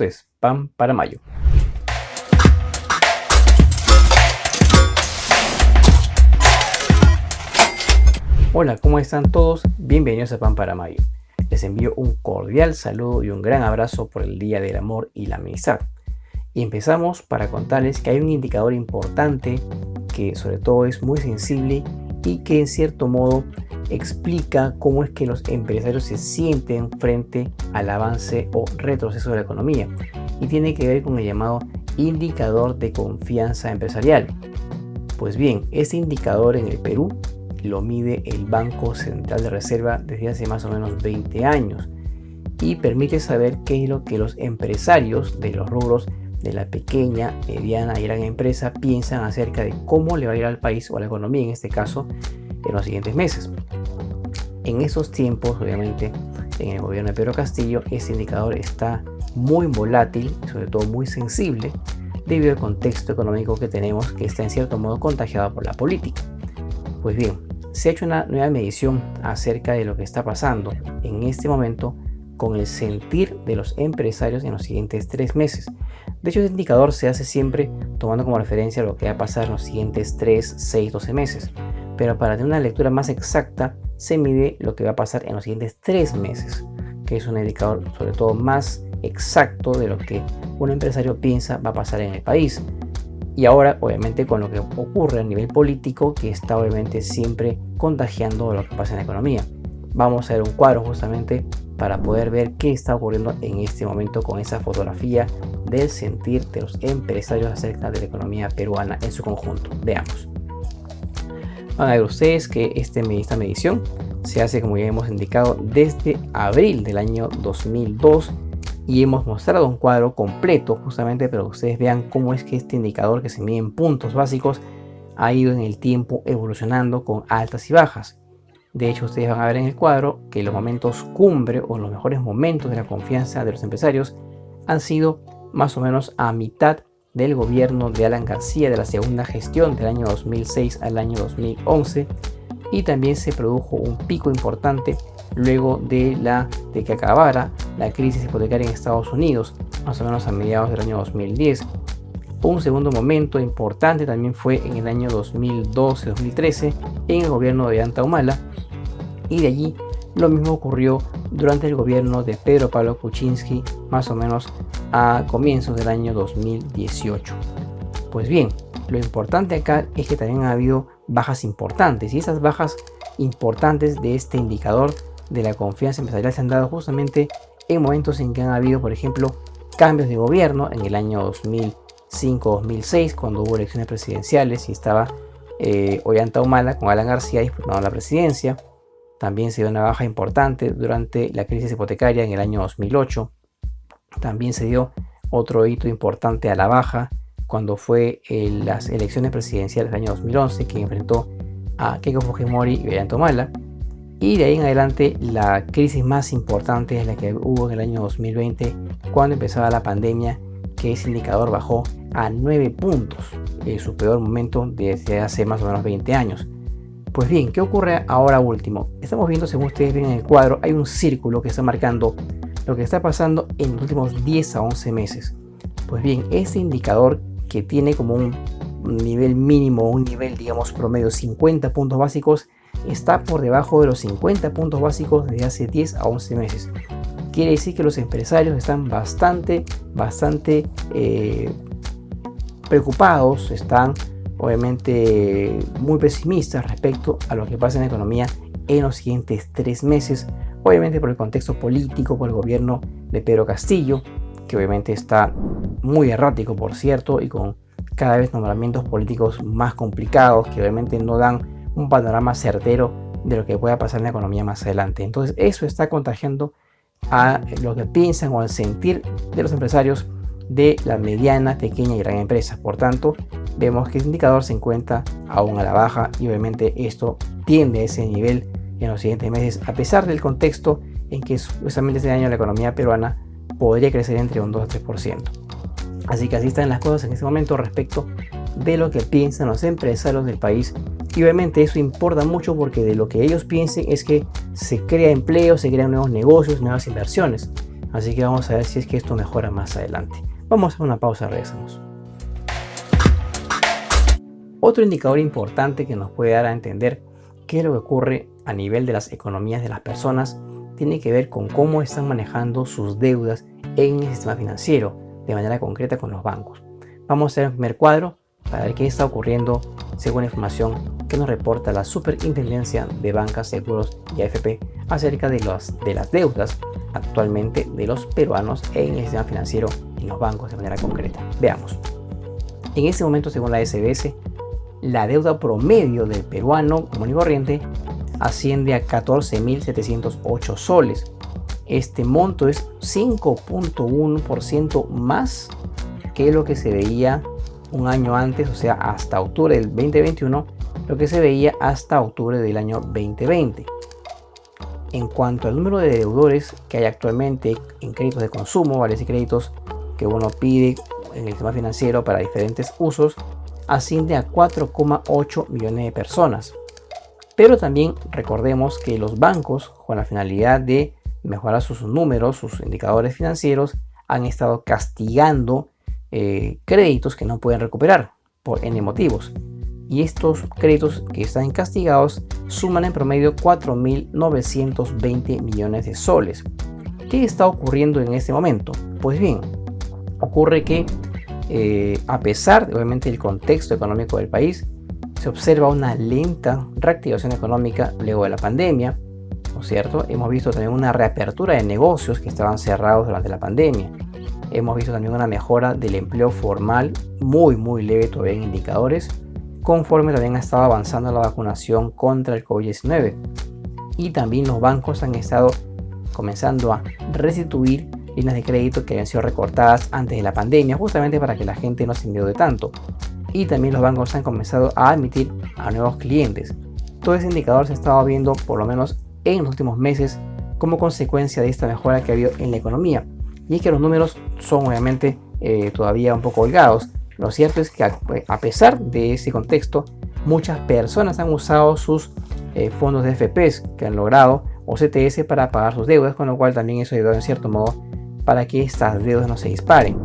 Es Pan para Mayo. Hola, ¿cómo están todos? Bienvenidos a Pan para Mayo. Les envío un cordial saludo y un gran abrazo por el Día del Amor y la Amistad. Y empezamos para contarles que hay un indicador importante que sobre todo es muy sensible y que en cierto modo explica cómo es que los empresarios se sienten frente al avance o retroceso de la economía, y tiene que ver con el llamado indicador de confianza empresarial. Pues bien, este indicador en el Perú lo mide el Banco Central de Reserva desde hace más o menos 20 años y permite saber qué es lo que los empresarios de los rubros de la pequeña, mediana y gran empresa piensan acerca de cómo le va a ir al país o a la economía, en este caso, en los siguientes meses. En esos tiempos, obviamente, en el gobierno de Pedro Castillo, este indicador está muy volátil y sobre todo muy sensible debido al contexto económico que tenemos, que está en cierto modo contagiado por la política. Pues bien, se ha hecho una nueva medición acerca de lo que está pasando en este momento con el sentir de los empresarios en los siguientes 3 meses. De hecho, este indicador se hace siempre tomando como referencia lo que va a pasar en los siguientes 3, 6, 12 meses. Pero para tener una lectura más exacta, se mide lo que va a pasar en los siguientes 3 meses, que es un indicador sobre todo más exacto de lo que un empresario piensa va a pasar en el país. Y ahora, obviamente, con lo que ocurre a nivel político, que está obviamente siempre contagiando lo que pasa en la economía. Vamos a ver un cuadro justamente para poder ver qué está ocurriendo en este momento con esa fotografía del sentir de los empresarios acerca de la economía peruana en su conjunto. Veamos. Van a ver ustedes que esta medición se hace, como ya hemos indicado, desde abril del año 2002 y hemos mostrado un cuadro completo justamente para que ustedes vean cómo es que este indicador, que se mide en puntos básicos, ha ido en el tiempo evolucionando con altas y bajas. De hecho, ustedes van a ver en el cuadro que los momentos cumbre o los mejores momentos de la confianza de los empresarios han sido más o menos a mitad del gobierno de Alan García, de la segunda gestión del año 2006 al año 2011, y también se produjo un pico importante luego de que acabara la crisis hipotecaria en Estados Unidos, más o menos a mediados del año 2010. Un segundo momento importante también fue en el año 2012-2013 en el gobierno de Ollanta Humala, y de allí lo mismo ocurrió durante el gobierno de Pedro Pablo Kuczynski, más o menos a comienzos del año 2018. Pues bien, lo importante acá es que también ha habido bajas importantes, y esas bajas importantes de este indicador de la confianza empresarial se han dado justamente en momentos en que han habido, por ejemplo, cambios de gobierno en el año 2005-2006, cuando hubo elecciones presidenciales y estaba Ollanta Humala con Alan García disputando la presidencia. También se dio una baja importante durante la crisis hipotecaria en el año 2008. También se dio otro hito importante a la baja cuando fue las elecciones presidenciales del año 2011, que enfrentó a Keiko Fujimori y Ollanta Humala. Y de ahí en adelante la crisis más importante es la que hubo en el año 2020, cuando empezaba la pandemia, que ese indicador bajó a 9 puntos, su peor momento desde hace más o menos 20 años. Pues bien, ¿qué ocurre ahora último? Estamos viendo, según ustedes ven en el cuadro, hay un círculo que está marcando lo que está pasando en los últimos 10 a 11 meses. Pues bien, este indicador, que tiene como un nivel mínimo, un nivel digamos promedio 50 puntos básicos, está por debajo de los 50 puntos básicos desde hace 10 a 11 meses. Quiere decir que los empresarios están bastante preocupados, están obviamente muy pesimistas respecto a lo que pasa en la economía en los siguientes 3 meses, obviamente por el contexto político, por el gobierno de Pedro Castillo, que obviamente está muy errático, por cierto, y con cada vez nombramientos políticos más complicados que obviamente no dan un panorama certero de lo que pueda pasar en la economía más adelante. Entonces eso está contagiando a lo que piensan o al sentir de los empresarios de la mediana, pequeña y gran empresa. Por tanto, vemos que el indicador se encuentra aún a la baja, y obviamente esto tiende a ese nivel en los siguientes meses, a pesar del contexto en que supuestamente este año la economía peruana podría crecer entre un 2 a 3%. Así que así están las cosas en este momento respecto de lo que piensan los empresarios del país, y obviamente eso importa mucho porque de lo que ellos piensen es que se crea empleo, se crean nuevos negocios, nuevas inversiones. Así que vamos a ver si es que esto mejora más adelante. Vamos a hacer una pausa, regresamos. Otro indicador importante que nos puede dar a entender qué es lo que ocurre a nivel de las economías de las personas tiene que ver con cómo están manejando sus deudas en el sistema financiero, de manera concreta con los bancos. Vamos a ver el primer cuadro para ver qué está ocurriendo según la información que nos reporta la Superintendencia de Bancas, Seguros y AFP acerca de las deudas actualmente de los peruanos en el sistema financiero y en los bancos de manera concreta. Veamos. En este momento, según la SBS, la deuda promedio del peruano común y corriente asciende a 14.708 soles. Este monto es 5.1% más que lo que se veía un año antes, o sea, hasta octubre del 2021, lo que se veía hasta octubre del año 2020. En cuanto al número de deudores que hay actualmente en créditos de consumo, vales y créditos que uno pide en el sistema financiero para diferentes usos, asciende a 4,8 millones de personas. Pero también recordemos que los bancos, con la finalidad de mejorar sus números, sus indicadores financieros, han estado castigando créditos que no pueden recuperar por N motivos. Y estos créditos que están castigados suman en promedio 4.920 millones de soles. ¿Qué está ocurriendo en este momento? Pues bien, ocurre que a pesar, obviamente, del contexto económico del país, se observa una lenta reactivación económica luego de la pandemia, ¿no es cierto? Hemos visto también una reapertura de negocios que estaban cerrados durante la pandemia. Hemos visto también una mejora del empleo formal muy leve todavía en indicadores, conforme también ha estado avanzando la vacunación contra el COVID-19. Y también los bancos han estado comenzando a restituir líneas de crédito que habían sido recortadas antes de la pandemia, justamente para que la gente no se endeude tanto. Y también los bancos han comenzado a admitir a nuevos clientes. Todo ese indicador se ha estado viendo, por lo menos en los últimos meses, como consecuencia de esta mejora que ha habido en la economía. Y es que los números son obviamente todavía un poco holgados. Lo cierto es que a pesar de ese contexto, muchas personas han usado sus fondos de FPs que han logrado o CTS para pagar sus deudas, con lo cual también eso ha ayudado en cierto modo para que estas deudas no se disparen.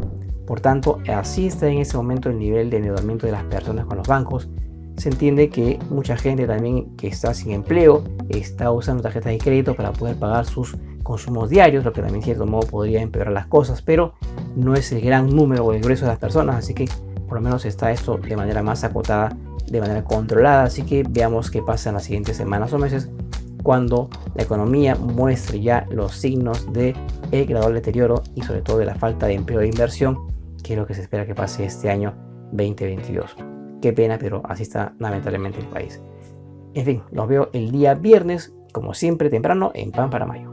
Por tanto, así está en ese momento el nivel de endeudamiento de las personas con los bancos. Se entiende que mucha gente también que está sin empleo está usando tarjetas de crédito para poder pagar sus consumos diarios, lo que también en cierto modo podría empeorar las cosas, pero no es el gran número o el grueso de las personas, así que por lo menos está esto de manera más acotada, de manera controlada. Así que veamos qué pasa en las siguientes semanas o meses, cuando la economía muestre ya los signos de el gradual deterioro y sobre todo de la falta de empleo e inversión, que es lo que se espera que pase este año 2022. Qué pena, pero así está lamentablemente el país. En fin, los veo el día viernes, como siempre temprano, en Pan para Mayo.